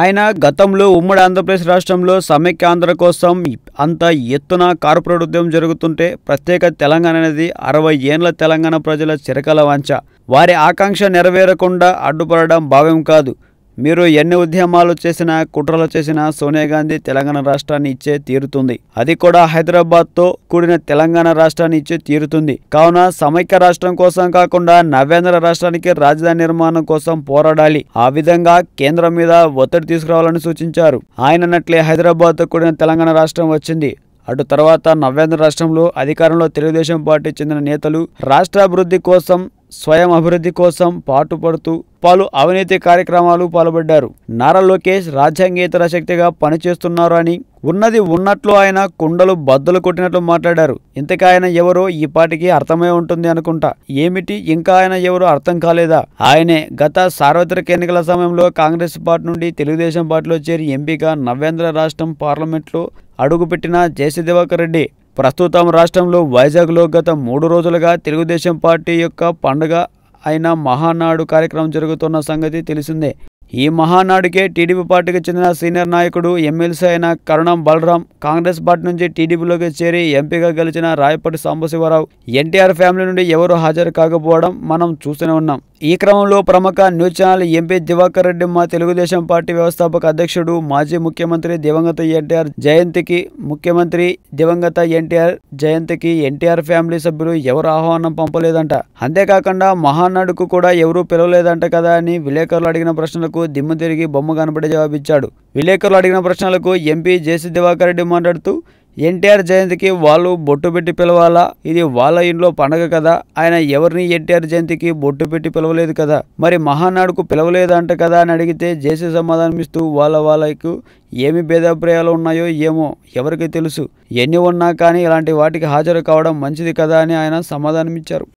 ఆయన గతంలో ఉమ్మడి ఆంధ్రప్రదేశ్ రాష్ట్రంలో సమైక్యాంధ్ర కోసం అంత ఎత్తున కార్పొరేట్ ఉద్యమం జరుగుతుంటే ప్రత్యేక తెలంగాణ అనేది 60 ఏండ్ల తెలంగాణ ప్రజల చిరకాల వాంఛ. వారి ఆకాంక్ష నెరవేరకుండా అడ్డుపడడం భావ్యం కాదు. మీరు ఎన్ని ఉద్యమాలు చేసినా, కుట్రలు చేసినా సోనియా గాంధీ తెలంగాణ రాష్ట్రాన్ని ఇచ్చే తీరుతుంది. అది కూడా హైదరాబాద్తో కూడిన తెలంగాణ రాష్ట్రాన్ని ఇచ్చే తీరుతుంది. కావున సమైక్య రాష్ట్రం కోసం కాకుండా నవ్యాంధ్ర రాష్ట్రానికి రాజధాని నిర్మాణం కోసం పోరాడాలి. ఆ విధంగా కేంద్రం మీద ఒత్తిడి తీసుకురావాలని సూచించారు. ఆయన అన్నట్లే హైదరాబాద్తో కూడిన తెలంగాణ రాష్ట్రం వచ్చింది. అటు తర్వాత నవ్యాంధ్ర రాష్ట్రంలో అధికారంలో తెలుగుదేశం పార్టీ చెందిన నేతలు రాష్ట్రాభివృద్ధి కోసం, స్వయం అభివృద్ధి కోసం పాటుపడుతూ పలు అవినీతి కార్యక్రమాలు పాల్పడ్డారు. నారా లోకేష్ రాజ్యాంగేతర శక్తిగా పనిచేస్తున్నారు అని ఉన్నది ఉన్నట్లు ఆయన కుండలు బద్దలు కొట్టినట్లు మాట్లాడారు. ఇంతకా ఆయన ఎవరో ఈ పాటికి అర్థమై ఉంటుంది అనుకుంటా. ఏమిటి ఇంకా ఆయన ఎవరో అర్థం కాలేదా? ఆయనే గత సార్వత్రిక ఎన్నికల సమయంలో కాంగ్రెస్ పార్టీ నుండి తెలుగుదేశం పార్టీలో చేరి ఎంపీగా నవ్యాంధ్ర రాష్ట్రం పార్లమెంట్లో అడుగుపెట్టిన జేసీ దివాకర్ రెడ్డి. ప్రస్తుతం రాష్ట్రంలో వైజాగ్లో గత 3 రోజులుగా తెలుగుదేశం పార్టీ యొక్క పండుగ అయిన మహానాడు కార్యక్రమం జరుగుతున్న సంగతి తెలిసిందే. ఈ మహానాడుకే టీడీపీ పార్టీకి చెందిన సీనియర్ నాయకుడు, ఎమ్మెల్సీ అయిన కరణం బలరాం, కాంగ్రెస్ పార్టీ నుంచి టీడీపీలోకి చేరి ఎంపీగా గెలిచిన రాయపాటి సాంబశివరావు, ఎన్టీఆర్ ఫ్యామిలీ నుండి ఎవరూ హాజరు కాకపోవడం మనం చూస్తూనే ఉన్నాం. ఈ క్రమంలో ప్రముఖ news channel MP Diwakar Reddy మా తెలుగుదేశం పార్టీ వ్యవస్థాపక అధ్యక్షుడు, మాజీ ముఖ్యమంత్రి దివంగత ఎన్టీఆర్ జయంతికి ఎన్టీఆర్ ఫ్యామిలీ సభ్యులు ఎవరు ఆహ్వానం పంపలేదంట. అంతేకాకుండా మహానాడుకు కూడా ఎవరూ పిలవలేదంట కదా అని విలేకరులు అడిగిన ప్రశ్నలకు దిమ్మ తిరిగి బొమ్మ కనపడే జవాబిచ్చాడు. విలేకరులు అడిగిన ప్రశ్నలకు ఎంపీ జేసీ దివాకర్ రెడ్డి మాట్లాడుతూ, ఎన్టీఆర్ జయంతికి వాళ్ళు బొట్టు పెట్టి పిలవాలా? ఇది వాళ్ళ ఇంట్లో పండగ కదా. ఆయన ఎవరిని ఎన్టీఆర్ జయంతికి బొట్టు పెట్టి పిలవలేదు కదా, మరి మహానాడుకు పిలవలేదంట కదా అని అడిగితే జేసీ సమాధానమిస్తూ వాళ్ళకు ఏమి భేదాభిప్రాయాలు ఉన్నాయో ఏమో ఎవరికి తెలుసు. ఎన్ని ఉన్నా కానీ ఇలాంటి వాటికి హాజరు కావడం మంచిది కదా అని ఆయన సమాధానమిచ్చారు.